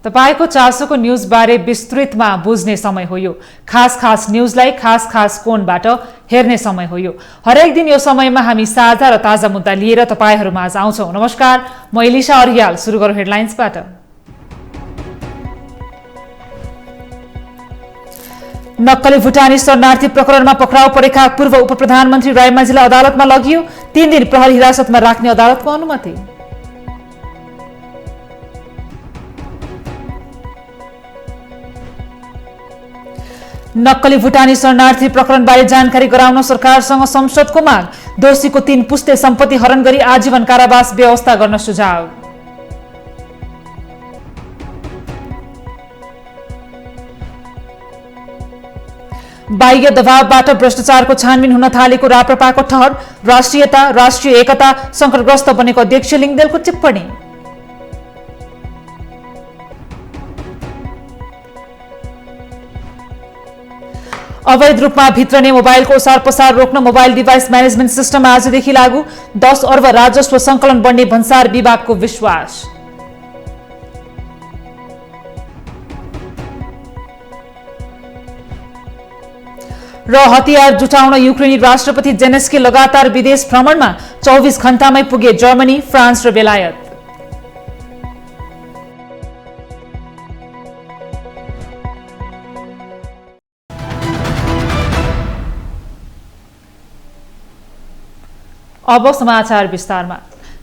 तपाईको चासोको न्यूजबारे विस्तृतमा बुझ्ने समय हो यो। खास न्यूजलाई खास कोणबाट हेर्ने समय हो यो। हरेक दिन यो समयमा हामी साझा र ताजा मुद्दा लिएर तपाईहरुमाझ आउँछौं। नमस्कार, म इलिशा अर्याल। सुरु गरौं हेडलाइन्सबाट। नक्कली भुटानी शरणार्थी प्रकरणमा पक्राउ परेका पूर्व उपप्रधानमन्त्री रायमाझीलाई अदालतमा लगियो। 3 दिन प्रहरी हिरासतमा राख्ने अदालतको अनुमति। नक्कली भुटानी शरणार्थी प्रकरणबारे जानकारी गराउन सरकारसँग संसदको माग। दोषीको 3 पुस्ते सम्पत्ति हरण गरी आजीवन कारावास व्यवस्था गर्न सुझाव। बाह्य दबावबाट भ्रष्टाचारको छानबिन हुन थालेको राप्रपाको ठहर। राष्ट्रियता, राष्ट्रिय एकता संकटग्रस्त बनेको अध्यक्ष लिङदेलको टिप्पणी। अवैध रूपमा भित्रने मोबाइलको ओसार पसार रोक्न मोबाइल डिभाइस म्यानेजमेन्ट सिस्टम आजदेखि लागू। 10 अर्ब राजस्व संकलन बढ्ने भन्सार विभागको विश्वास। र हतियार जुटाउन युक्रेनी राष्ट्रपति जेलेन्स्की लगातार विदेश भ्रमणमा। 24 घण्टामै पुगे जर्मनी, फ्रान्स र बेलायत। अब समाचार विस्तारमा।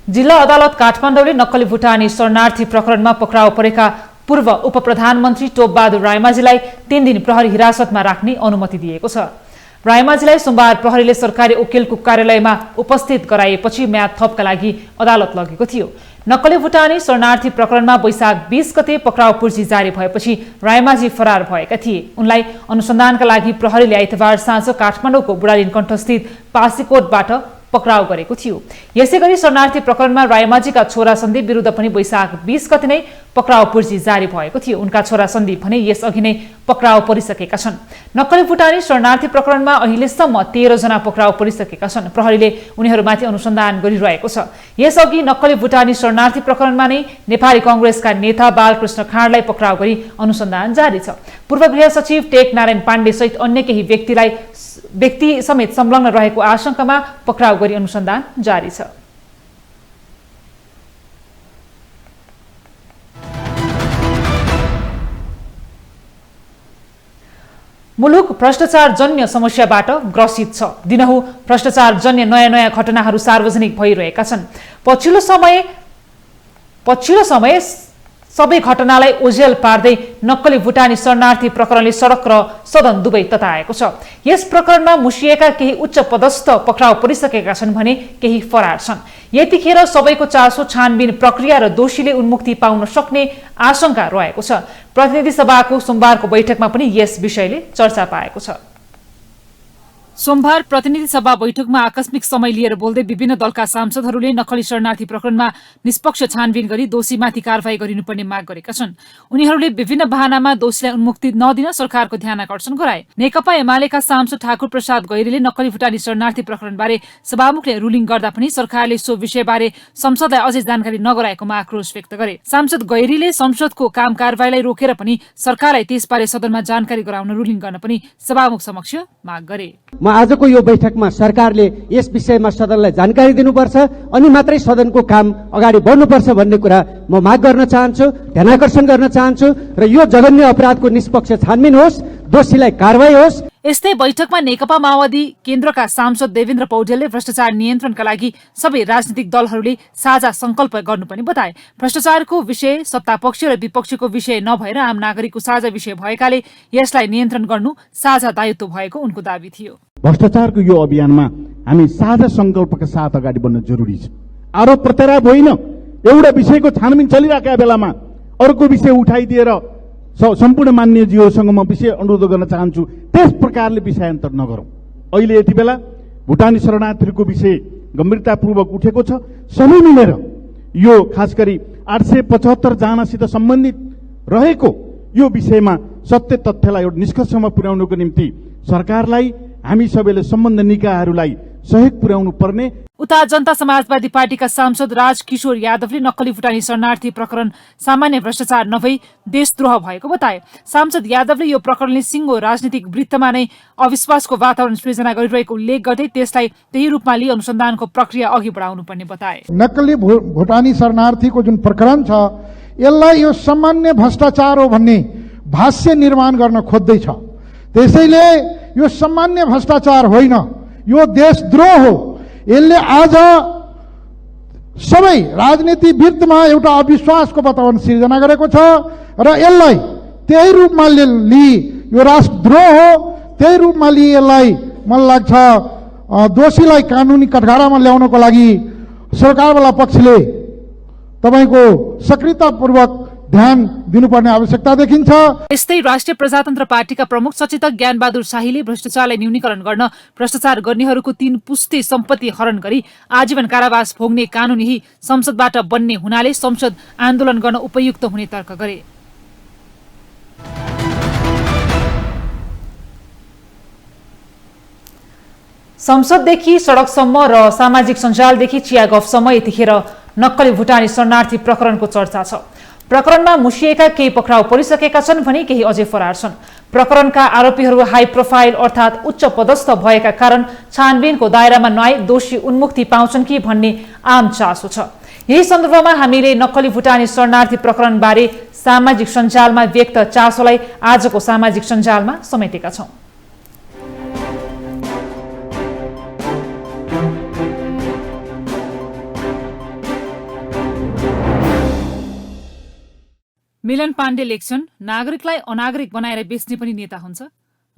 जिल्ला अदालत काठमाडौँले नक्कली भुटानी शरणार्थी प्रकरणमा पक्राउ परेका पूर्व उपप्रधानमन्त्री टोपबहादुर रायमाझीलाई 3 दिन प्रहरी हिरासतमा राख्ने अनुमति दिएको छ। रायमाझीलाई सोमबार प्रहरीले सरकारी वकिलको कार्यालयमा उपस्थित गराएपछि म्याद थपका लागि अदालत लगेको थियो। नक्कली भुटानी शरणार्थी प्रकरणमा वैशाख 20 गते पक्राउ पूर्जी जारी भएपछि रायमाझी फरार भएका थिए। उनलाई अनुसन्धानका लागि प्रहरीले आइतबार साँझ काठमाडौँको बुढालिन कण्ठस्थित पासीकोटबाट पक्राउ गरेको थियो। यसैगरी शरणार्थी प्रकरणमा रायमाझीका छोरा सन्दीप विरुद्ध पनि वैशाख 20 गते नै पक्राउ पूर्जी जारी भएको थियो। उनका छोरा सन्दीप भने यसअघि नै पक्राउ परिसकेका छन्। नक्कली भुटानी शरणार्थी प्रकरणमा अहिलेसम्म 13 जना पक्राउ परिसकेका छन्। प्रहरीले उनीहरूमाथि अनुसन्धान गरिरहेको छ। यसअघि नक्कली भुटानी शरणार्थी प्रकरणमा नै नेपाली कांग्रेसका नेता बालकृष्ण खाँडलाई पक्राउ गरी अनुसन्धान जारी छ। पूर्व गृह सचिव टेक नारायण पाण्डे सहित अन्य केही व्यक्ति समेत संलग्न रहेको आशंकामा पक्राउ गरी अनुसन्धान जारी छ। मुलुक भ्रष्टाचारजन्य समस्याबाट ग्रसित छ। दिनहु भ्रष्टाचारजन्य नयाँ घटनाहरू सार्वजनिक भइरहेका छन्। पछिल्लो समय सबै घटनालाई ओझेल पार्दै नक्कली भुटानी शरणार्थी प्रकरणले सडक र सदन दुवै तताएको छ। यस प्रकरणमा मुसिएका केही उच्च पदस्थ पक्राउ परिसकेका छन् भने केही फरार छन्। यतिखेर सबैको चासो छानबिन प्रक्रिया र दोषीले उन्मुक्ति पाउन सक्ने आशंका रहेको छ। प्रतिनिधि सभाको सोमबारको बैठकमा पनि यस विषयले चर्चा पाएको छ। सोमबार प्रतिनिधि सभा बैठकमा आकस्मिक समय लिएर बोल्दै विभिन्न दलका सांसदहरूले नक्कली शरणार्थी प्रकरणमा निष्पक्ष छानबिन गरी दोषीमाथि कारवाही गरिनुपर्ने माग गरेका छन्। उनीहरूले विभिन्न बहानामा दोषीलाई उन्मुक्ति नदिन सरकारको ध्यान आकर्षण गराए। नेकपा एमालेका सांसद ठाकुर प्रसाद गैरीले नक्कली भुटानी शरणार्थी प्रकरणबारे सभामुखले रुलिङ गर्दा पनि सरकारले सो विषयबारे संसदलाई अझै जानकारी नगराएकोमा आक्रोश व्यक्त गरे। सांसद गैरीले संसदको काम कारवाहीलाई रोकेर पनि सरकारलाई त्यसबारे सदनमा जानकारी गराउन रुलिङ गर्न पनि सभामुख समक्ष माग गरे। म आजको यो बैठकमा सरकारले यस विषयमा सदनलाई जानकारी दिनुपर्छ अनि मात्रै सदनको काम अगाडि बढ्नुपर्छ भन्ने कुरा म माग गर्न चाहन्छु, ध्यानाकर्षण गर्न चाहन्छु र यो जघन्य अपराधको निष्पक्ष छानबिन होस्, दोषीलाई कारवाही होस्। यस्तै बैठकमा नेकपा माओवादी केन्द्रका सांसद देवेन्द्र पौडेलले भ्रष्टाचार नियन्त्रणका लागि सबै राजनीतिक दलहरूले साझा संकल्प गर्नुपर्ने बताए। भ्रष्टाचारको विषय सत्तापक्ष र विपक्षको विषय नभएर आम नागरिकको साझा विषय भएकाले यसलाई नियन्त्रण गर्नु साझा दायित्व भएको उनको दाबी थियो। भ्रष्टाचारको यो अभियानमा हामी साझा संकल्पका साथ अगाडि बढ्न जरुरी छ। आरोप प्रत्यारोप होइन, एउटा विषयको छानबिन चलिरहेका बेलामा अर्को विषय उठाइदिएर सम्पूर्ण मान्यज्यूसँग म विषय अनुरोध गर्न चाहन्छु, त्यस प्रकारले विषयान्तर नगरौं। अहिले यति बेला भुटानी शरणार्थीको विषय गम्भीरतापूर्वक उठेको छ। सबै मिलेर यो खास गरी 875 जनासित सम्बन्धित रहेको यो विषयमा सत्य तथ्यलाई एउटा निष्कर्षमा पुर्याउनको निम्ति सरकारलाई, हामी सबैले सम्बन्ध निकायहरूलाई सहयोग पुर्याउनु पर्ने। उता जनता समाजवादी पार्टीका सांसद राजकिशोर यादवले नक्कली भुटानी शरणार्थी प्रकरण सामान्य भ्रष्टाचार नभई देशद्रोह भएको बताए। सांसद यादवले यो प्रकरणले सिङ्गो राजनीतिक वृत्तमा नै अविश्वासको वातावरण सृजना गरिरहेको उल्लेख गर्दै त्यसलाई त्यही रूपमा लिई अनुसन्धानको प्रक्रिया अघि बढाउनु पर्ने बताए। नक्कली भुटानी शरणार्थीको जुन प्रकरण छ यसलाई यो सामान्य भ्रष्टाचार हो भन्ने भाष्य निर्माण गर्न खोज्दैछ। त्यसैले यो सामान्य भ्रष्टाचार होइन, यो देशद्रोह हो। यसले आज सबै राजनीति वृत्तमा एउटा अविश्वासको वातावरण सिर्जना गरेको छ र यसलाई त्यही रूपमा लिई यो राष्ट्रद्रोह हो। त्यही रूपमा लिई यसलाई मलाई लाग्छ दोषीलाई कानुनी कठघरामा ल्याउनको लागि सरकारवाला पक्षले तपाईको सक्रियतापूर्वक ध्यान दिनुपर्ने आवश्यकता देखिन्छ। यस्तै राष्ट्रिय प्रजातन्त्र पार्टीका प्रमुख सचेतक ज्ञानबहादुर शाहीले भ्रष्टाचारलाई न्यूनीकरण गर्न भ्रष्टाचार गर्नेहरूको 3 पुस्ते सम्पत्ति हरण गरी आजीवन कारावास भोग्ने कानून यही संसदबाट बन्ने हुनाले संसद आन्दोलन गर्न उपयुक्त हुने तर्क गरे। संसददेखि सडकसम्म र सामाजिक सञ्जालदेखि चिया गफसम्म यतिखेर नक्कली भुटानी शरणार्थी प्रकरणको चर्चा छ। प्रकरणमा मुसिएका केही पक्राउ परिसकेका छन् भने केही अझै फरार छन्। प्रकरणका आरोपीहरू हाई प्रोफाइल अर्थात् उच्च पदस्थ भएका कारण छानबिनको दायरामा नआई दोषी उन्मुक्ति पाउँछन् कि भन्ने आम चासो छ। यही सन्दर्भमा हामीले नक्कली भुटानी शरणार्थी प्रकरणबारे सामाजिक सञ्जालमा व्यक्त चासोलाई आजको सामाजिक सञ्जालमा समेटेका छौं। मिलन पाण्डे लेख्छन्, नागरिकलाई अनागरिक बनाएर बेच्ने पनि नेता हुन्छ।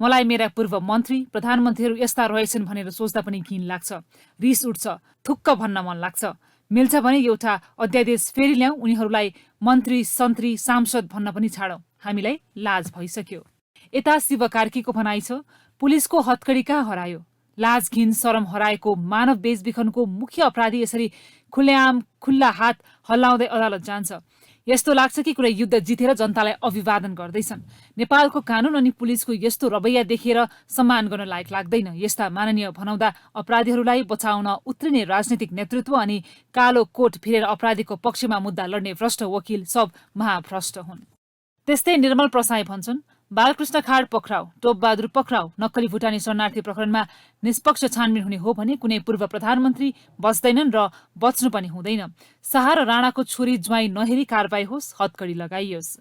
मलाई मेरा पूर्व मन्त्री प्रधानमन्त्रीहरू यस्ता रहेछन् भनेर सोच्दा पनि घिन लाग्छ, रिस उठ्छ, थुक्क भन्न मन लाग्छ। मिल्छ भने एउटा अध्यादेश फेरि ल्याऊ, उनीहरूलाई मन्त्री सन्त्री सांसद भन्न पनि छाडौं, हामीलाई लाज भइसक्यो। यता शिव कार्कीको भनाइ छ, पुलिसको हत्कडी कहाँ हरायो? लाज घिन शरम हराएको मानव बेचबिखनको मुख्य अपराधी यसरी खुल्लेआम खुल्ला हात हल्लाउँदै अदालत जान्छ। यस्तो लाग्छ कि कुनै युद्ध जितेर जनतालाई अभिवादन गर्दैछन्। नेपालको कानून अनि पुलिसको यस्तो रवैया देखेर सम्मान गर्न लायक लाग्दैन। यस्ता माननीय भनाउँदा अपराधीहरूलाई बचाउन उत्रिने राजनीतिक नेतृत्व अनि कालो कोट फिरेर अपराधीको पक्षमा मुद्दा लड्ने भ्रष्ट वकिल सब महाभ्रष्ट हुन्। त्यस्तै निर्मल प्रसाई भन्छन्, बालकृष्ण खाड पक्राउ, टोपबहादुर पक्राउ, नक्कली भुटानी शरणार्थी प्रकरणमा निष्पक्ष छानबिन हुने हो भने कुनै पूर्व प्रधानमन्त्री बच्दैनन् र बच्नु पनि हुँदैन। शाह र राणाको छोरी ज्वाइँ नहेरी कारबाही होस्, हत्कडी लगाइयोस्।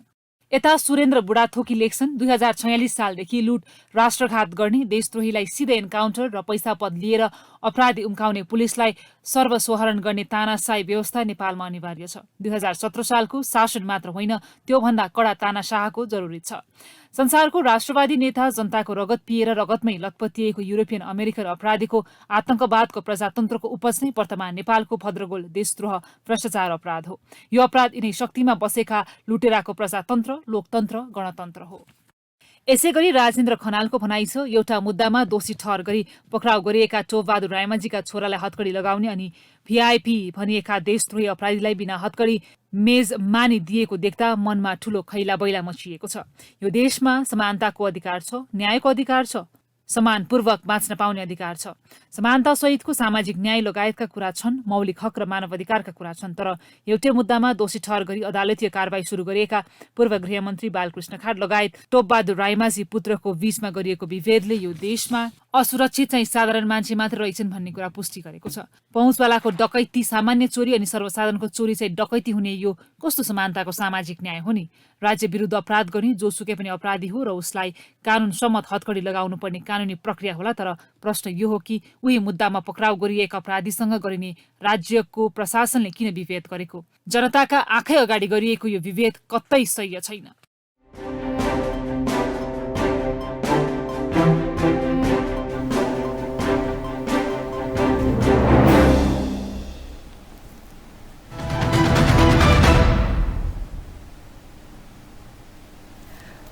यता सुरेन्द्र बुढाथोकी लेख्छन्, 2046 सालदेखि लुट राष्ट्रघात गर्ने, देशद्रोहीलाई सिधै एन्काउन्टर र पैसा पद लिएर अपराधी उम्काउने पुलिसलाई सर्वसोहरण गर्ने तानाशाही व्यवस्था नेपालमा अनिवार्य छ। 2017 सालको शासन मात्र होइन, त्योभन्दा कडा तानाशाहको जरुरी छ। संसारको राष्ट्रवादी नेता जनताको रगत पिएर रगतमै लतपतिएको युरोपियन अमेरिकन अपराधीको आतंकवादको प्रजातन्त्रको उपज नै वर्तमान नेपालको भद्रगोल देशद्रोह भ्रष्टाचार अपराध हो। यो अपराध यिनै शक्तिमा बसेका लुटेराको प्रजातन्त्र, लोकतन्त्र, गणतन्त्र हो। यसैगरी राजेन्द्र खनालको भनाइ छ, एउटा मुद्दामा दोषी ठहर गरी पक्राउ गरिएका टोपबहादुर रायमाझीका छोरालाई हत्कडी लगाउने अनि भिआइपी भनिएका देशद्रोही अपराधीलाई बिना हत्कडी मेजमानी दिएको देख्दा मनमा ठूलो खैला बैला मचिएको छ। यो देशमा समानताको अधिकार छ, न्यायको अधिकार छ, समानपूर्वक बाँच्न पाउने अधिकार छ। समानता सहितको सामाजिक न्याय लगायतका कुरा छन्, मौलिक हक र मानव अधिकारका कुरा छन्। तर एउटै मुद्दामा दोषी ठहर गरी अदालतीय कारबाही सुरु गरिएका पूर्व गृहमन्त्री बालकृष्ण खाड लगायत टोपबहादुर रायमाझी पुत्रको बीचमा गरिएको विभेदले यो देशमा असुरक्षित चाहिँ साधारण मान्छे मात्र रहेछन् भन्ने कुरा पुष्टि गरेको छ। पहुँचवालाको डकैती सामान्य चोरी अनि सर्वसाधारणको चोरी चाहिँ डकैती हुने यो कस्तो समानताको सामाजिक न्याय हो नि? राज्य विरुद्ध अपराध गर्ने जोसुकै पनि अपराधी हो र उसलाई कानून सम्मत हत्कडी लगाउनु पर्ने कानूनी प्रक्रिया होला। तर प्रश्न यो हो कि उही मुद्दामा पक्राउ गरिएका अपराधीसँग गरिने राज्यको प्रशासनले किन विभेद गरेको? जनताका आँखै अगाडि गरिएको यो विभेद कतै सह्य छैन।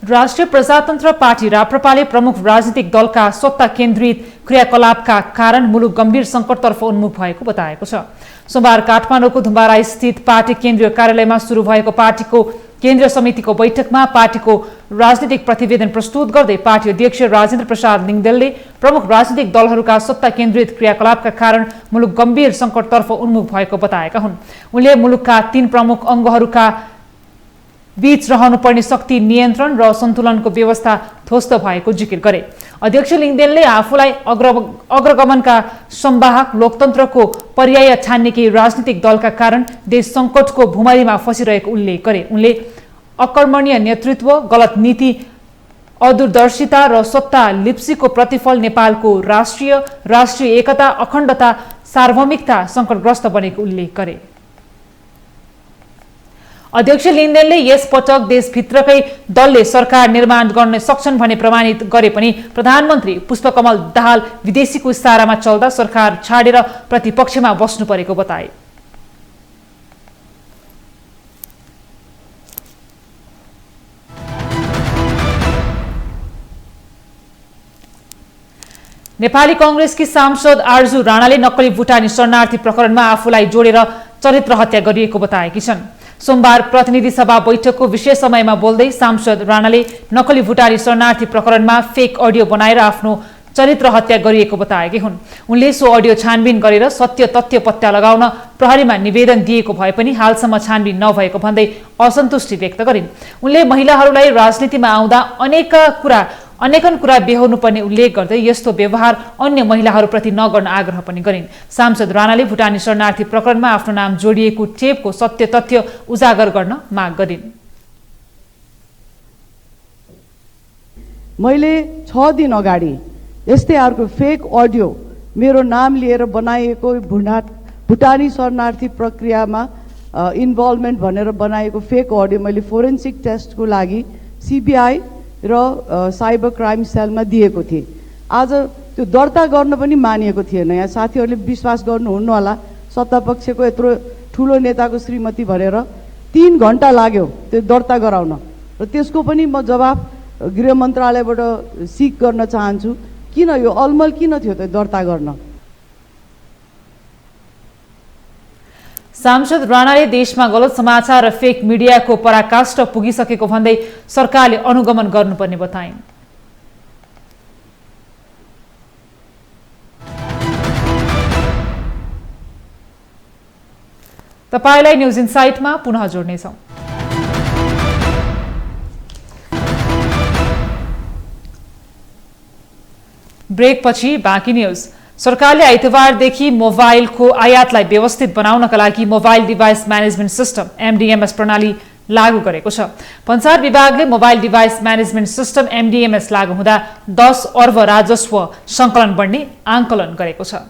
राष्ट्रिय प्रजातन्त्र पार्टी राप्रपाले प्रमुख राजनीतिक दलका सत्ता केन्द्रित क्रियाकलापका कारण मुलुक गम्भीर सङ्कटतर्फ उन्मुख भएको बताएको छ। सोमबार काठमाडौँको धुम्बारा स्थित पार्टी केन्द्रीय कार्यालयमा सुरु भएको पार्टीको केन्द्रीय समितिको बैठकमा पार्टीको राजनीतिक प्रतिवेदन प्रस्तुत गर्दै पार्टी अध्यक्ष राजेन्द्र प्रसाद लिङदेलले प्रमुख राजनीतिक दलहरूका सत्ता केन्द्रित क्रियाकलापका कारण मुलुक गम्भीर सङ्कटतर्फ उन्मुख भएको बताएका हुन्। उनले मुलुकका 3 प्रमुख अङ्गहरूका बीच रहनुपर्ने शक्ति नियन्त्रण र सन्तुलनको व्यवस्था ध्वस्त भएको जिकिर गरे। अध्यक्ष लिङदेलले आफूलाई अग्रगमनका संवाहक लोकतन्त्रको पर्याय छान्ने केही राजनीतिक दलका कारण देश सङ्कटको भुमरीमा फसिरहेको उल्लेख गरे। उनले अकर्मणीय नेतृत्व, गलत नीति, अदूरदर्शिता र सत्ता लिप्सीको प्रतिफल नेपालको राष्ट्रिय एकता, अखण्डता, सार्वभौमिकता सङ्कटग्रस्त बनेको उल्लेख गरे। अध्यक्ष लिङदेलले यस पटक देशभित्रकै दलले सरकार निर्माण गर्न सक्छन् भन्ने प्रमाणित गरे पनि प्रधानमन्त्री पुष्पकमल दाहाल विदेशीको इशारामा चल्दा सरकार छाडेर प्रतिपक्षमा बस्नु परेको बताए। नेपाली कांग्रेसकी सांसद आरजु राणाले नक्कली भुटानी शरणार्थी प्रकरणमा आफूलाई जोडेर चरित्र हत्या गरिएको बताएकी छन्। सोमबार प्रतिनिधि सभा बैठकको विशेष समयमा बोल्दै सांसद राणाले नक्कली भुटानी शरणार्थी प्रकरणमा फेक अडियो बनाएर आफ्नो चरित्र हत्या गरिएको बताएकी हुन्। उनले सो अडियो छानबिन गरेर सत्य तथ्य पत्ता लगाउन प्रहरीमा निवेदन दिएको भए पनि हालसम्म छानबिन नभएको भन्दै असन्तुष्टि व्यक्त गरिन्। उनले महिलाहरूलाई राजनीतिमा आउँदा अनेकन कुरा बेहोर्नुपर्ने उल्लेख गर्दै यस्तो व्यवहार अन्य महिलाहरूप्रति नगर्न आग्रह पनि गरिन्। सांसद राणाले भुटानी शरणार्थी प्रकरणमा आफ्नो नाम जोडिएको टेपको सत्य तथ्य उजागर गर्न माग गरिन्। मैले 6 दिन अगाडि यस्तै अर्को फेक अडियो मेरो नाम लिएर बनाइएको भुटानी शरणार्थी प्रक्रियामा इन्भल्भमेन्ट भनेर बनाएको फेक अडियो मैले फोरेन्सिक टेस्टको लागि सीबीआई र साइबर क्राइम सेलमा दिएको थिएँ। आज त्यो दर्ता गर्न पनि मानिएको थिएन। यहाँ साथीहरूले विश्वास गर्नुहुन्न होला, सत्तापक्षको यत्रो ठुलो नेताको श्रीमती भनेर 3 घण्टा लाग्यो त्यो दर्ता गराउन र त्यसको पनि म जवाफ गृह मन्त्रालयबाट सिक गर्न चाहन्छु। किन यो अलमल किन थियो त्यो दर्ता गर्न? सांसद राणाले देशमा गलत समाचार र फेक मिडियाको पराकाष्ठ पुगिसकेको भन्दै सरकारले अनुगमन गर्नुपर्ने बताइन्। तपाईलाई न्यूज इनसाइटमा पुनः जोड्नेछौँ। ब्रेकपछि बाँकी न्यूज। सरकारले आइतबारदेखि मोबाइलको आयातलाई व्यवस्थित बनाउनका लागि mobile device management system MDMS प्रणाली लागू गरेको छ। भन्सार विभागले mobile device management system MDMS लागू हुँदा 10 अर्ब राजस्व सङ्कलन बढ्ने आंकलन गरेको छ।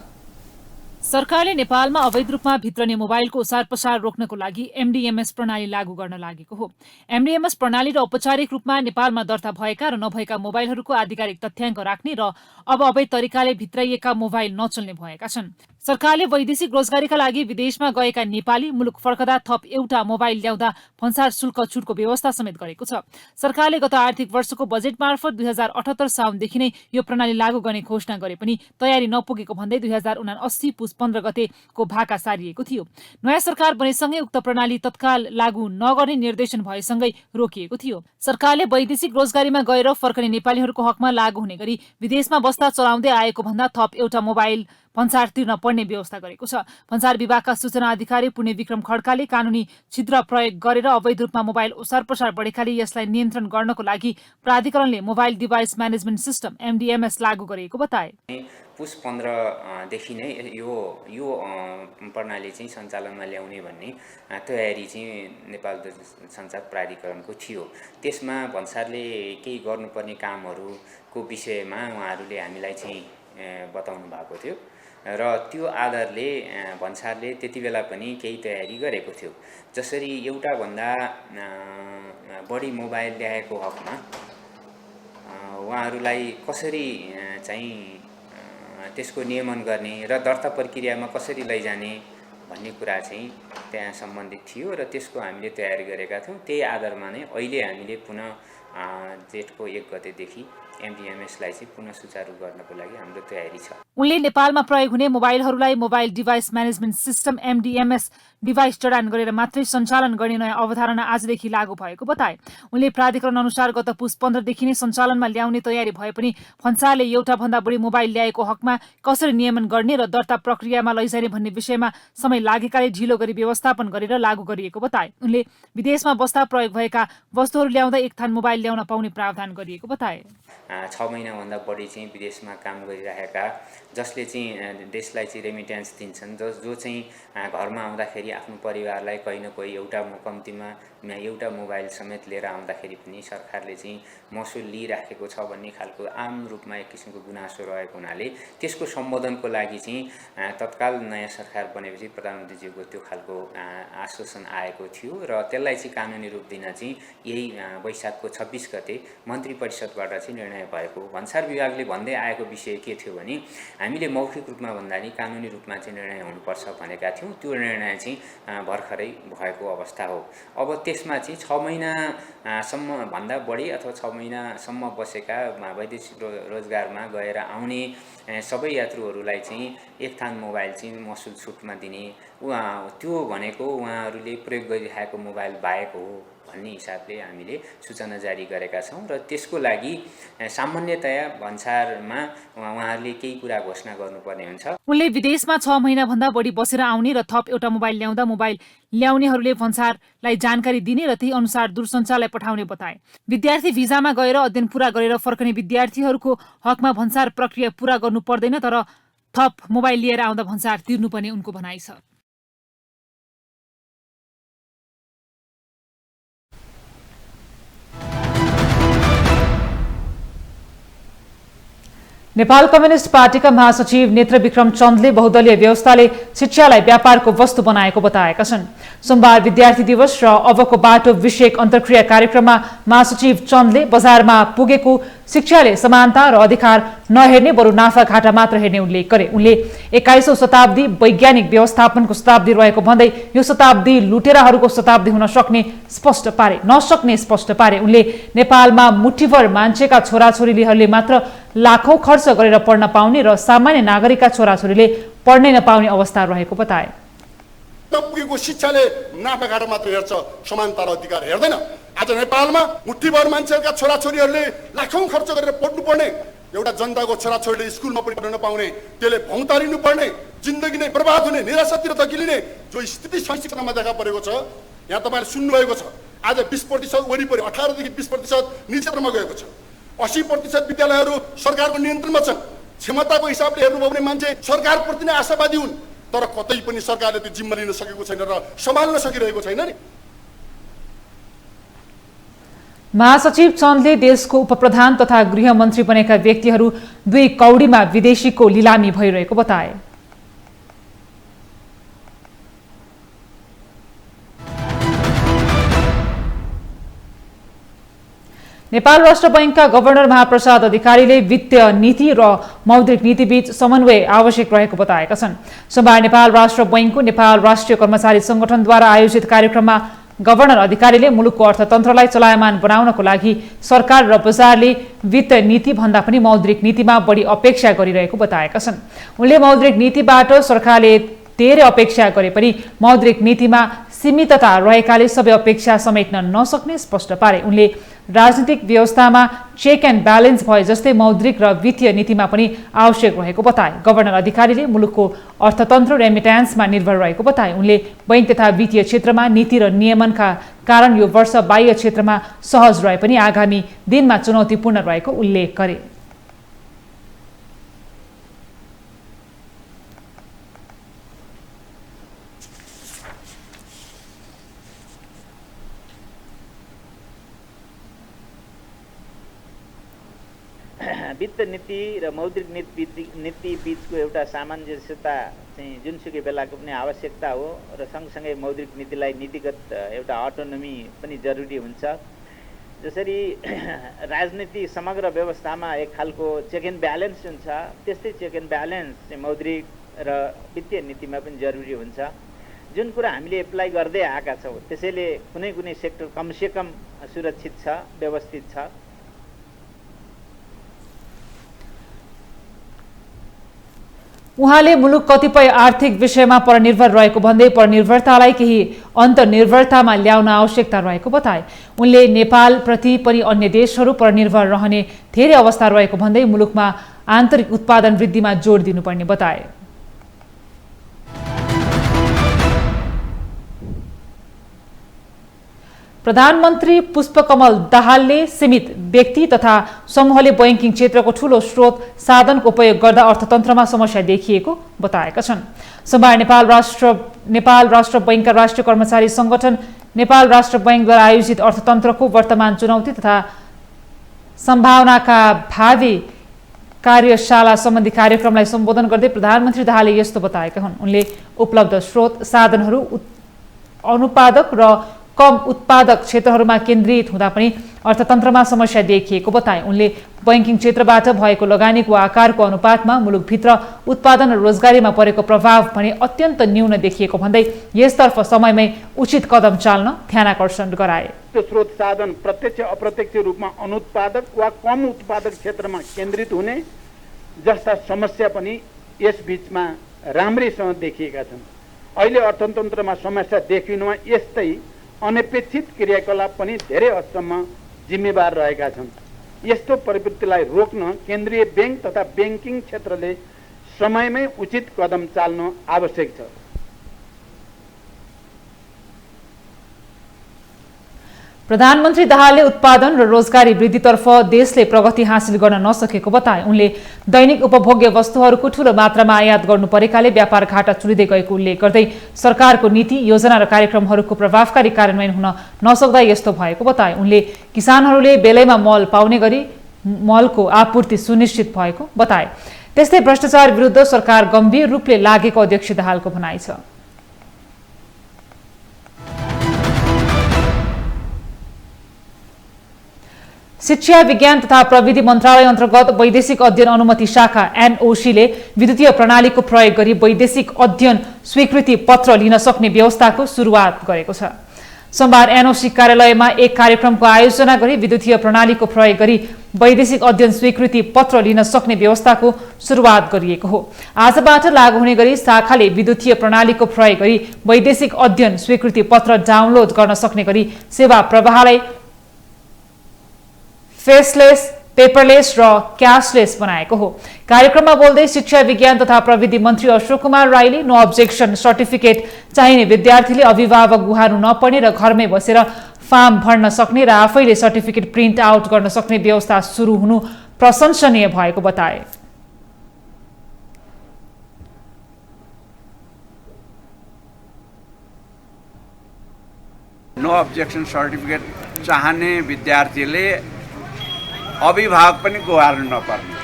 सरकारले नेपालमा अवैध रूपमा भित्रने मोबाइलको ओसार पसार रोक्नको लागि एमडीएमएस प्रणाली लागू गर्न लागेको हो। एमडीएमएस प्रणाली र औपचारिक रूपमा नेपालमा दर्ता भएका र नभएका मोबाइलहरूको आधिकारिक तथ्याङ्क राख्ने र अब अवैध तरिकाले भित्राइएका मोबाइल नचल्ने भएका छन्। सरकारले वैदेशिक रोजगारीका लागि विदेशमा गएका नेपाली मुलुक फर्कदा थप एउटा मोबाइल ल्याउँदा भन्सार शुल्क छुटको व्यवस्था समेत गरेको छ। सरकारले गत आर्थिक वर्षको बजेट मार्फत 2078 साउनदेखि नै यो प्रणाली लागू गर्ने घोषणा गरे पनि तयारी नपुगेको भन्दै 2079 पुस 15 गतेको भाका सारिएको थियो। नयाँ सरकार बनेसँगै उक्त प्रणाली तत्काल लागू नगर्ने निर्देशन भएसँगै रोकिएको थियो। सरकारले वैदेशिक रोजगारीमा गएर फर्कने नेपालीहरूको हकमा लागू हुने गरी विदेशमा बस्दा चलाउँदै आएको भन्दा थप एउटा मोबाइल भन्सार तिर्न पर्ने व्यवस्था गरेको छ। भन्सार विभागका सूचना अधिकारी पुण्य विक्रम खड्काले कानुनी छिद्र प्रयोग गरेर अवैध रूपमा मोबाइल ओसार पसार बढेकाले यसलाई नियन्त्रण गर्नको लागि प्राधिकरणले mobile device management system MDMS लागू गरेको बताए। पुस 15 देखि नै यो प्रणाली चाहिँ सञ्चालनमा ल्याउने भन्ने तयारी चाहिँ नेपाल सञ्चार प्राधिकरणको थियो। त्यसमा भन्सारले केही गर्नुपर्ने कामहरूको विषयमा उहाँहरूले हामीलाई चाहिँ बताउनु भएको थियो र त्यो आधारले भन्सारले त्यति बेला पनि केही तयारी गरेको थियो। जसरी एउटा भन्दा बढी मोबाइल ल्याएको हकमा उहाँहरूलाई कसरी चाहिँ त्यसको नियमन गर्ने र दर्ता प्रक्रियामा कसरी लैजाने भन्ने कुरा चाहिँ त्यहाँ सम्बन्धित थियो र त्यसको हामीले तयारी गरेका थियौँ। त्यही आधारमा नै अहिले हामीले पुनः जेठको 1 गतेदेखि एमडिएमएसलाई चाहिँ पुनः सुचारू गर्नको लागि हाम्रो तयारी छ। उनले नेपालमा प्रयोग हुने मोबाइलहरूलाई mobile device management system MDMS device जडान गरेर मात्रै सञ्चालन गर्ने नयाँ अवधारणा आजदेखि लागू भएको बताए। उनले प्राधिकरण अनुसार गत पुस 15 देखि नै सञ्चालनमा ल्याउने तयारी भए पनि भन्सारले एउटा भन्दा बढी मोबाइल ल्याएको हकमा कसरी नियमन गर्ने र दर्ता प्रक्रियामा लैजाने भन्ने विषयमा समय लागेकाले ढिलो गरी व्यवस्थापन गरेर लागू गरिएको बताए। उनले विदेशमा बस्दा प्रयोग भएका वस्तुहरू ल्याउँदा एक थान मोबाइल ल्याउन पाउने प्रावधान गरिएको बताए। 6 महिनाभन्दा बढी चाहिँ विदेशमा काम गरिरहेका, जसले चाहिँ देशलाई चाहिँ रेमिट्यान्स दिन्छन्, जो चाहिँ घरमा आउँदाखेरि आफ्नो परिवारलाई कहीँ न कहीँ कम्तीमा एउटा मोबाइल समेत लिएर आउँदाखेरि पनि सरकारले चाहिँ महसुल लिइराखेको छ भन्ने खालको आम रूपमा एक किसिमको गुनासो रहेको हुनाले त्यसको सम्बोधनको लागि चाहिँ तत्काल नयाँ सरकार बनेपछि प्रधानमन्त्रीज्यूको त्यो खालको आश्वासन आएको थियो र त्यसलाई चाहिँ कानुनी रूप दिन चाहिँ यही वैशाखको 26 गते मन्त्री परिषदबाट चाहिँ निर्णय भएको। भन्सार विभागले भन्दै आएको विषय के थियो भने हामीले मौखिक रूपमा भन्दा नि कानुनी रूपमा चाहिँ निर्णय हुनुपर्छ भनेका थियौँ। त्यो निर्णय चाहिँ भर्खरै भएको अवस्था हो। अब त्यसमा चाहिँ 6 महिनासम्म भन्दा बढी अथवा 6 महिनासम्म बसेका वैदेशिक रोजगारमा गएर आउने सबै यात्रुहरूलाई चाहिँ एक थान मोबाइल चाहिँ महसुल छुटमा दिने, त्यो भनेको उहाँहरूले प्रयोग गरिरहेको मोबाइल बाहेक हो भन्ने हिसाबले हामीले सूचना जारी गरेका छौँ र त्यसको लागि सामान्यतया भन्सारमा उहाँहरूले केही कुरा घोषणा गर्नुपर्ने हुन्छ। उनले विदेशमा 6 महिनाभन्दा बढी बसेर आउने र थप एउटा मोबाइल ल्याउँदा मोबाइल ल्याउनेहरूले भन्सारलाई जानकारी दिने र त्यही अनुसार दूरसञ्चारलाई पठाउने बताए। विद्यार्थी भिजामा गएर अध्ययन पूरा गरेर फर्कने विद्यार्थीहरूको हकमा भन्सार प्रक्रिया पूरा गर्नु पर्दैन, तर थप मोबाइल लिएर आउँदा भन्सार तिर्नुपर्ने उनको भनाइ छ। नेपाल कम्युनिस्ट पार्टीका महासचिव नेत्र विक्रम चन्दले बहुदलीय व्यवस्थाले शिक्षालाई व्यापारको वस्तु बनाएको बताएका छन्। सोमबार विद्यार्थी दिवस र अबको बाटो विषयक अन्तर्क्रिया कार्यक्रममा महासचिव चन्दले बजारमा पुगेको शिक्षाले समानता र अधिकार नहेर्ने बरु नाफाघाटा मात्र हेर्ने उल्लेख गरे। उनले 21औं शताब्दी वैज्ञानिक व्यवस्थापनको शताब्दी रहेको भन्दै यो शताब्दी लुटेराहरूको शताब्दी हुन नसक्ने स्पष्ट पारे। उनले नेपालमा मुठीभर मान्छेका छोराछोरीहरूले मात्र लाखौं खर्च गरेर पढ्न पाउने र सामान्य नागरिकका छोराछोरीले पढ्नै नपाउने अवस्था रहेको बताए। पुगेको शिक्षाले नाफाघाटा मात्र हेर्छ, समानता र अधिकार हेर्दैन। आज नेपालमा मुठीभर मान्छेका छोराछोरीहरूले लाखौं खर्च गरेर पढ्नुपर्ने, एउटा जनताको छोराछोरीले स्कुलमा पनि पढ्न नपाउने, त्यसले भौतारिनु पर्ने, जिन्दगी नै बर्बाद हुने, निराशातिर धकिलिने जो स्थिति संस्कृतिमा देखा परेको छ। यहाँ तपाईँले सुन्नुभएको छ, आज 20% वरिपरि 18 देखि 20% निजी क्षेत्रमा गएको छ। 80% विद्यालयहरू सरकारको नियन्त्रणमा छन्। क्षमताको हिसाबले हेर्नुभयो भने मान्छे सरकारप्रति नै आशावादी हुन्, तर कतै पनि सरकारले त्यो जिम्मा लिन सकेको छैन र सम्हाल्न सकिरहेको छैन नि। महासचिव चन्दले देशको उपप्रधान तथा गृहमन्त्री बनेका व्यक्तिहरू 2 कौडीमा विदेशीको लिलामी भइरहेको बताए। नेपाल राष्ट्र बैंकका गभर्नर महाप्रसाद अधिकारीले वित्तीय नीति र मौद्रिक नीतिबीच समन्वय आवश्यक रहेको बताएका छन्। सोमबार नेपाल राष्ट्र बैंकको नेपाल राष्ट्रिय कर्मचारी संगठनद्वारा आयोजित कार्यक्रममा गभर्नर अधिकारीले मुलुकको अर्थतन्त्रलाई चलायमान बनाउनको लागि सरकार र बजारले वित्तीय नीति भन्दा पनि मौद्रिक नीतिमा बढी अपेक्षा गरिरहेको बताएका छन्। उनले मौद्रिक नीतिबाट सरकारले धेरै अपेक्षा गरे पनि मौद्रिक नीतिमा सीमितता रहेकाले सबै अपेक्षा समेट्न नसक्ने स्पष्ट पारे। उनले राजनीतिक व्यवस्थामा चेक एन्ड ब्यालेन्स भए जस्तै मौद्रिक र वित्तीय नीतिमा पनि आवश्यक रहेको बताए। गभर्नर अधिकारीले मुलुकको अर्थतन्त्र रेमिट्यान्समा निर्भर रहेको बताए। उनले बैंक तथा वित्तीय क्षेत्रमा नीति र नियमनका कारण यो वर्ष बाह्य क्षेत्रमा सहज रहे पनि आगामी दिनमा चुनौतीपूर्ण रहेको उल्लेख गरे। वित्त नीति र मौद्रिक नीति बीचको एउटा सामञ्जस्यता चाहिँ जुनसुकै बेलाको पनि आवश्यकता हो र सँगसँगै मौद्रिक नीतिलाई नीतिगत एउटा अटोनोमी पनि जरुरी हुन्छ। जसरी राजनीति समग्र व्यवस्थामा एक खालको चेक एन्ड ब्यालेन्स हुन्छ, त्यस्तै चेक एन्ड ब्यालेन्स चाहिँ मौद्रिक र वित्तीय नीतिमा पनि जरुरी हुन्छ। जुन कुरा हामीले एप्लाई गर्दै आएका छौँ त्यसैले कुनै कुनै सेक्टर कमसेकम सुरक्षित छ, व्यवस्थित छ। उहाँले मुलुक कतिपय आर्थिक विषयमा परनिर्भर रहेको भन्दै परनिर्भरतालाई केही अन्तर्निर्भरतामा ल्याउन आवश्यकता रहेको बताए। उनले नेपाल प्रति पनि अन्य देशहरू परनिर्भर रहने धेरै अवस्था रहेको भन्दै मुलुकमा आन्तरिक उत्पादन वृद्धिमा जोड दिनुपर्ने बताए। प्रधानमन्त्री पुष्पकमल दाहालले सीमित व्यक्ति तथा समूहले बैंकिङ क्षेत्रको ठूलो स्रोत साधनको उपयोग गर्दा अर्थतन्त्रमा समस्या देखिएको बताएका छन्। सोमबार नेपाल राष्ट्र बैंकका राष्ट्रिय कर्मचारी संगठन नेपाल राष्ट्र बैंकद्वारा आयोजित अर्थतन्त्रको वर्तमान चुनौती तथा सम्भावनाका भावी कार्यशाला सम्बन्धी कार्यक्रमलाई सम्बोधन गर्दै प्रधानमन्त्री दाहालले यस्तो बताएका हुन्। उनले उपलब्ध स्रोत साधनहरू अनुत्पादक र कम उत्पादक क्षेत्रहरूमा केन्द्रित हुँदा पनि अर्थतन्त्रमा समस्या देखिएको बताए। उनले बैंकिङ क्षेत्रबाट भएको लगानीको आकारको अनुपातमा मुलुकभित्र उत्पादन र रोजगारीमा परेको प्रभाव भने अत्यन्त न्यून देखिएको भन्दै यसतर्फ समयमै उचित कदम चाल्न ध्यानाकर्षण गराए। स्रोत साधन प्रत्यक्ष अप्रत्यक्ष रूपमा अनुत्पादक वा कम उत्पादक क्षेत्रमा केन्द्रित हुने जस्ता समस्या पनि यस बीचमा राम्रैसँग देखिएका छन्। अहिले अर्थतन्त्रमा समस्या देखिनुमा यस्तै अनपेक्षित क्रियाकलाप पनि धेरै हदसम्म जिम्मेवार रहेका छन्। यस्तो प्रवृत्तिलाई रोक्न केन्द्रीय बैंक तथा बैंकिङ क्षेत्रले समयमै उचित कदम चाल्न आवश्यक छ। प्रधानमन्त्री दाहालले उत्पादन र रोजगारी वृद्धितर्फ देशले प्रगति हासिल गर्न नसकेको बताए। उनले दैनिक उपभोग्य वस्तुहरूको ठूलो मात्रामा आयात गर्नु परेकाले व्यापार घाटा चुलिँदै गएको उल्लेख गर्दै सरकारको नीति योजना र कार्यक्रमहरूको प्रभावकारी कार्यान्वयन हुन नसक्दा यस्तो भएको बताए। उनले किसानहरूले बेलैमा मल पाउने गरी मलको आपूर्ति सुनिश्चित भएको बताए। त्यस्तै भ्रष्टाचार विरुद्ध सरकार गम्भीर रूपले लागेको अध्यक्ष दाहालको भनाइ छ। शिक्षा विज्ञान तथा प्रविधि मन्त्रालय अन्तर्गत वैदेशिक अध्ययन अनुमति शाखा एनओसीले विद्युतीय प्रणालीको प्रयोग गरी वैदेशिक अध्ययन स्वीकृति पत्र लिन सक्ने व्यवस्थाको सुरुवात गरेको छ। सोमबार एनओसी कार्यालयमा एक कार्यक्रमको आयोजना गरी विद्युतीय प्रणालीको प्रयोग गरी वैदेशिक अध्ययन स्वीकृति पत्र लिन सक्ने व्यवस्थाको सुरुवात गरिएको हो। आजबाट लागू हुने गरी शाखाले विद्युतीय प्रणालीको प्रयोग गरी वैदेशिक अध्ययन स्वीकृति पत्र डाउनलोड गर्न सक्ने गरी सेवा प्रवाहलाई फेसलेस, पेपरलेस र क्याशलेस बनाएको हो। कार्यक्रममा बोल्दै शिक्षा विज्ञान तथा प्रविधि मन्त्री अशोक कुमार राईले नो अब्जेक्सन सर्टिफिकेट चाहिने विद्यार्थीले अभिभावक गुहार्नु नपर्ने र घरमै बसेर फार्म भर्न सक्ने र आफैले सर्टिफिकेट प्रिन्ट आउट गर्न सक्ने व्यवस्था सुरु हुनु प्रशंसनीय भएको बताए। नो अब्जेक्सन सर्टिफिकेट चाहने विद्यार्थीले अभिभावक पनि गुहार्नु नपर्ने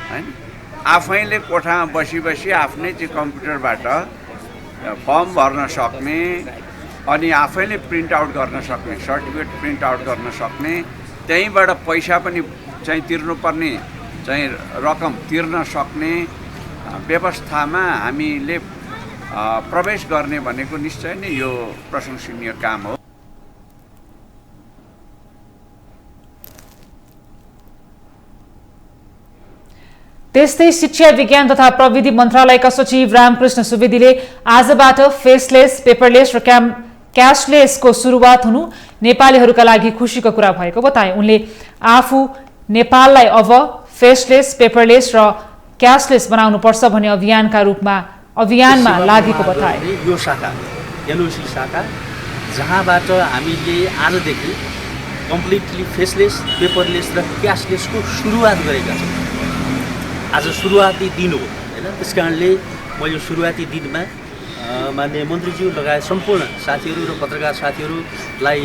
हैन, आफैले कोठामा बसी बसी आफ्नै चाहिँ कम्प्युटरबाट फर्म भर्न सक्ने अनि आफैले प्रिन्ट आउट गर्न सक्ने, सर्टिफिकेट प्रिन्ट आउट गर्न सक्ने, त्यहीँबाट पैसा पनि चाहिँ तिर्नुपर्ने चाहिँ रकम तिर्न सक्ने व्यवस्थामा हामीले प्रवेश गर्ने भनेको निश्चय नै यो प्रशंसनीय काम हो। त्यस्तै शिक्षा विज्ञान तथा प्रविधि मन्त्रालयका सचिव रामकृष्ण सुवेदीले आजबाट फेसलेस, पेपरलेस र क्याशलेसको सुरुवात हुनु नेपालीहरूका लागि खुसीको कुरा भएको बताए। उनले आफू नेपाललाई अब फेसलेस, पेपरलेस र क्याशलेस बनाउनुपर्छ भन्ने अभियानमा लागेको बताए। यो शाखा एनओसी शाखा जहाँबाट हामीले आजदेखि कम्प्लिटली फेसलेस, पेपरलेस र क्याशलेसको सुरुवात गरेका छौँ। आज सुरुवाती दिन हो हैन, त्यस कारणले म यो सुरुवाती दिनमा माननीय मन्त्रीज्यू लगायत सम्पूर्ण साथीहरू र पत्रकार साथीहरूलाई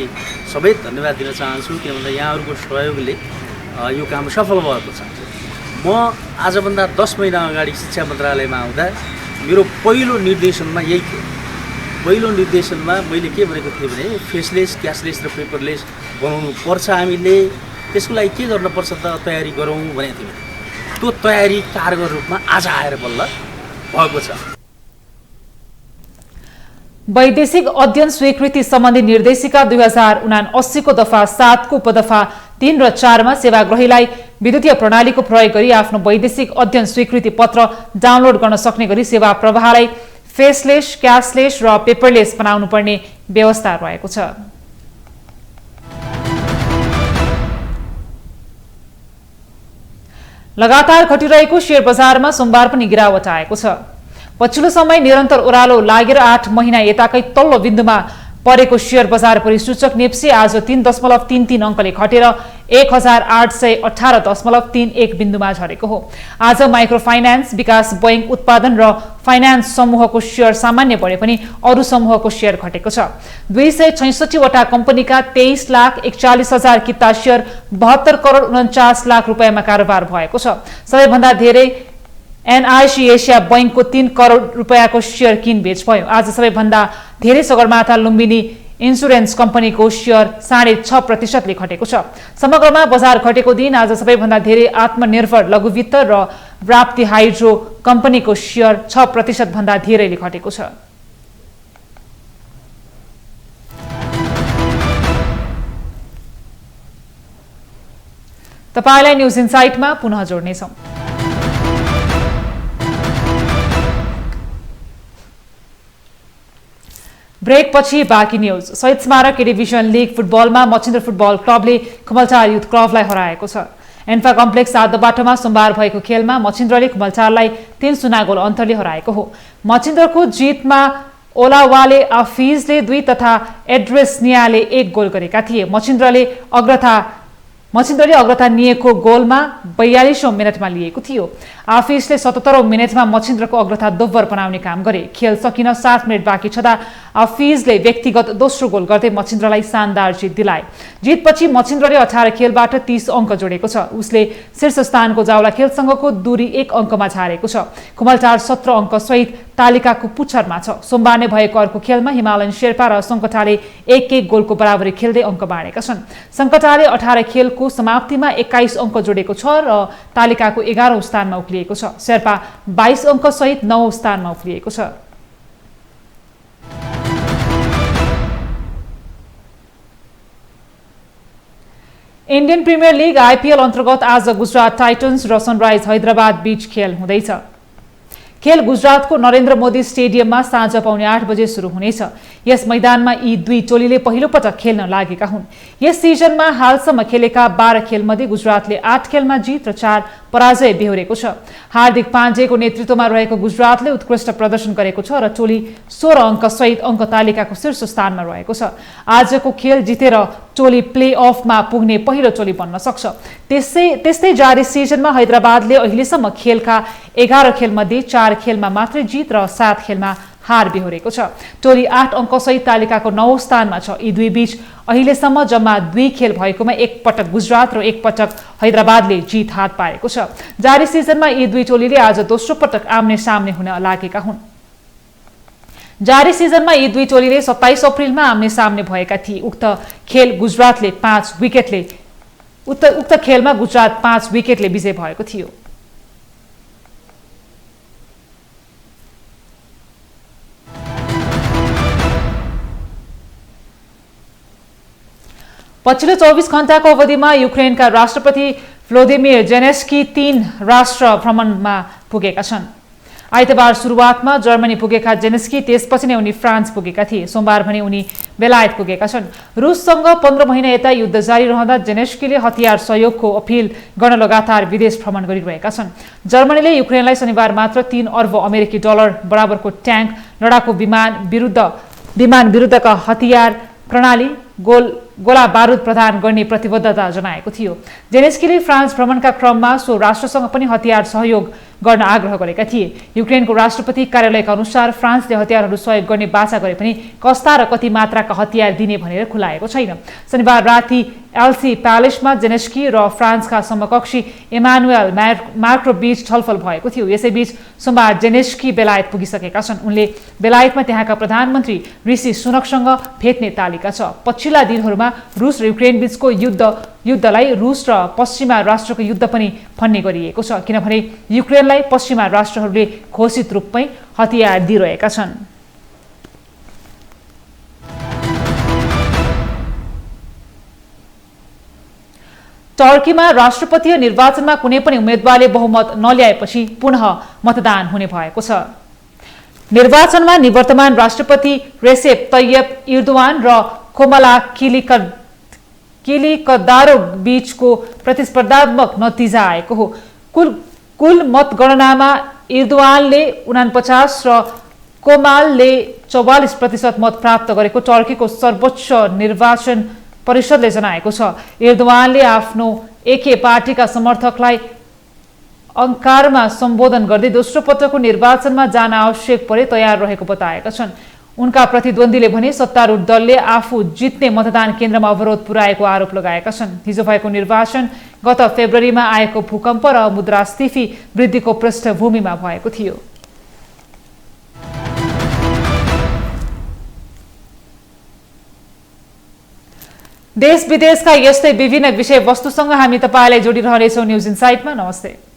सबै धन्यवाद दिन चाहन्छु, किनभने यहाँहरूको सहयोगले यो काम सफल भएको छ। म आजभन्दा 10 महिना अगाडि शिक्षा मन्त्रालयमा आउँदा मेरो पहिलो निर्देशनमा यही थियो। पहिलो निर्देशनमा मैले के भनेको थिएँ भने फेसलेस, क्याशलेस र पेपरलेस बनाउनु पर्छ, हामीले त्यसको लागि के गर्नुपर्छ त तयारी गरौँ भनेको थिएँ। त्यो तयारी कारगर रूपमा आज आएर बल्ल भएको छ। वैदेशिक अध्ययन स्वीकृति सम्बन्धी निर्देशिका 2079 को दफा 7 को उपदफा 3 र 4 मा सेवाग्राहीलाई विद्युतीय प्रणालीको प्रयोग गरी आफ्नो वैदेशिक अध्ययन स्वीकृति पत्र डाउनलोड गर्न सक्ने गरी सेवा प्रवाहलाई फेसलेस, क्यासलेस र पेपरलेस बनाउनु पर्ने व्यवस्था रहेको छ। लगातार घटिरहेको शेयर बजारमा सोमबार पनि गिरावट आएको छ। पछिल्लो समय निरन्तर ओह्रालो लागेर 8 महिना यताकै तल्लो बिन्दुमा परेको शेयर बजार परिसूचक नेप्सी आज 3.33 अङ्कले घटेर 1818.31 बिन्दुमा झरेको हो। आज माइक्रो फाइनान्स, विकास बैंक उत्पादन र फाइनान्स समूहको शेयर सामान्य बढे पनि अरू समूहको शेयर घटेको छ। 266 वटा कम्पनीका 23,41,000 किता शेयर 72 करोड 49 लाख रुपियाँमा कारोबार भएको छ। सबैभन्दा धेरै एनआईसी एसिया बैंकको 3 करोड रुपियाँको शेयर किनबेच भयो। आज सबैभन्दा धेरै सगरमाथा लुम्बिनी इन्सुरेन्स कम्पनीको शेयर 6.5% घटेको छ। समग्रमा बजार घटेको दिन आज सबैभन्दा धेरै आत्मनिर्भर लघुवित्त र प्राप्ति हाइड्रो कम्पनीको शेयर 6% भन्दा धेरैले घटेको छ। तपाईलाई न्यूज इनसाइटमा पुनः जोड्नेछौं। ब्रेक पछि बाँकी न्यूज। शहीद स्मारक डिभिजन लीग फुटबलमा मछिन्द्र फुटबल क्लबले खुमलचार युथ क्लबलाई हराएको छ। एन्फा कम्प्लेक्स आदोबाटोमा सोमबार भएको खेलमा मछिन्द्रले खुमलचारलाई 3-0 गोल अन्तरले हराएको हो। मछिन्द्रको जितमा ओलावाले आफिजले 2 तथा एड्रेस नियाले 1 गोल गरेका थिए। मछिन्द्रले अग्रता निएको गोलमा 42औं मिनेटमा लिएको थियो। आफिसले 77औं मिनेटमा मछिन्द्रको अग्रता दोब्बर बनाउने काम गरे। खेल सकिन 7 मिनेट बाँकी छँदा आफिजले व्यक्तिगत दोस्रो गोल गर्दै मछिन्द्रलाई शानदार जित दिलाए। जितपछि मछिन्द्रले 18 खेलबाट 30 अङ्क जोडेको छ। उसले शीर्ष स्थानको जावला खेलसँगको दूरी 1 अङ्कमा झारेको छ। खुमलचार 17 अङ्क सहित तालिकाको पुच्छरमा छ। सोमबार नै भएको अर्को खेलमा हिमालयन शेर्पा र सङ्कटाले 1-1 गोलको बराबरी खेल्दै अङ्क बाँडेका छन्। सङ्कटाले 18 खेलको समाप्तिमा 21 अङ्क जोडेको छ र तालिकाको 11औं स्थानमा उक्लिएको छ। शेर्पा 22 अङ्क सहित 9औं स्थानमा उक्लिएको छ। इन्डियन प्रिमियर लिग आइपिएल अन्तर्गत आज गुजरात टाइटन्स र सनराइज हैदराबाद बीच खेल हुँदैछ। खेल गुजरातको नरेन्द्र मोदी स्टेडियममा साँझ 7:45 बजे सुरु हुनेछ। यस मैदानमा यी दुई टोलीले पहिलो पटक खेल्न लागेका हुन्। यस सिजनमा हालसम्म खेलेका 12 खेलमध्ये गुजरातले 8 खेलमा जित र 4 पराजय बेहोरेको छ। हार्दिक पाण्डेको नेतृत्वमा रहेको गुजरातले उत्कृष्ट प्रदर्शन गरेको छ र टोली 16 अङ्क सहित अङ्क तालिकाको शीर्ष स्थानमा रहेको छ। आजको खेल जितेर टोली प्लेअफमा पुग्ने पहिलो टोली बन्न सक्छ। त्यस्तै जारी सिजनमा हैदराबादले अहिलेसम्म खेलका 11 खेलमध्ये 4 खेलमा मात्रै जित र 7 खेलमा हार बेहोरेको छ। टोली 8 अङ्क सहित तालिकाको 9औं स्थानमा छ। यी दुई बीच अहिलेसम्म जम्मा 2 खेल भएकोमा 1 पटक गुजरात र 1 पटक हैदराबादले जित हात पाएको छ। जारी सिजनमा यी दुई टोलीले आज दोस्रो पटक आम्ने सामने हुन लागेका हुन्। जारी सिजनमा यी दुई टोलीले 27 अप्रिलमा आम्ने सामने भएका थिए। उक्त खेलमा गुजरात 5 विकेटले विजय भएको थियो। पछिल्लो 24 घण्टाको अवधिमा युक्रेनका राष्ट्रपति भ्लोदिमिर जेलेन्स्की 3 राष्ट्र भ्रमणमा पुगेका छन्। आइतबार सुरुवातमा जर्मनी पुगेका जेलेन्स्की त्यसपछि नै उनी फ्रान्स पुगेका थिए। सोमबार भने उनी बेलायत पुगेका छन्। रुससँग 15 महिना यता युद्ध जारी रहँदा जेलेन्स्कीले हतियार सहयोगको अपील गर्न लगातार विदेश भ्रमण गरिरहेका छन्। जर्मनीले युक्रेनलाई शनिबार मात्र 3 अर्ब अमेरिकी डलर बराबरको ट्याङ्क, लडाकु विमान विरुद्धका हतियार प्रणाली, गोला बारुद प्रदान गर्ने प्रतिबद्धता जनाएको थियो। जेलेन्स्कीले फ्रान्स भ्रमणका क्रममा सो राष्ट्रसँग पनि हतियार सहयोग गर्न आग्रह गरेका थिए। युक्रेनको राष्ट्रपति कार्यालयका अनुसार फ्रान्सले हतियारहरू सहयोग गर्ने बाचा गरे पनि कस्ता र कति मात्राका हतियार दिने भनेर खुलाएको छैन। शनिबार राति एलसी प्यालेसमा जेलेन्स्की र फ्रान्सका समकक्षी इमानुएल माक्रो बीच छलफल भएको थियो। यसैबीच सोमबार जेलेन्स्की बेलायत पुगिसकेका छन्। उनले बेलायतमा त्यहाँका प्रधानमन्त्री ऋषि सुनकसँग भेट्ने तालिका छ। पछिल्ला दिनहरूमा रुस र युक्रेन बीचको युद्धलाई रुस र पश्चिमा राष्ट्रको युद्ध पनि भन्ने गरिएको छ, किनभने युक्रेनलाई पश्चिमा राष्ट्रहरूले घोषित रूपमै हतियार दिइरहेका छन्। टर्कीमा राष्ट्रपतीय निर्वाचनमा कुनै पनि उम्मेदवारले बहुमत नल्याएपछि पुनः मतदान हुने भएको छ। निर्वाचनमा निवर्तमान राष्ट्रपति रेसेप तय्यप इर्दोआन र कोमला किलिकदारो बीचको प्रतिस्पर्धात्मक नतिजा आएको हो। कुल मतगणनामा इर्दोआनले 49 र कोमालले 44% मत प्राप्त गरेको टर्कीको सर्वोच्च निर्वाचन परिषदले जनाएको छ। इर्दोआनले आफ्नो एके पार्टीका समर्थकलाई अंकारमा सम्बोधन गर्दै दोस्रो पटकको निर्वाचनमा जान आवश्यक परे तयार रहेको बताएका छन्। उनका प्रतिद्वन्दीले भने सत्तारूढ दलले आफू जित्ने मतदान केन्द्रमा अवरोध पुर्याएको आरोप लगाएका छन्। हिजो भएको निर्वाचन गत फेब्रुअरीमा आएको भूकम्प र मुद्रास्फीति वृद्धिको पृष्ठभूमिमा भएको थियो। देश विदेशका यस्तै विभिन्न विषय वस्तुसँग हामी तपाईलाई जोडिरहनेछौँ न्यूज इनसाइटमा। नमस्ते।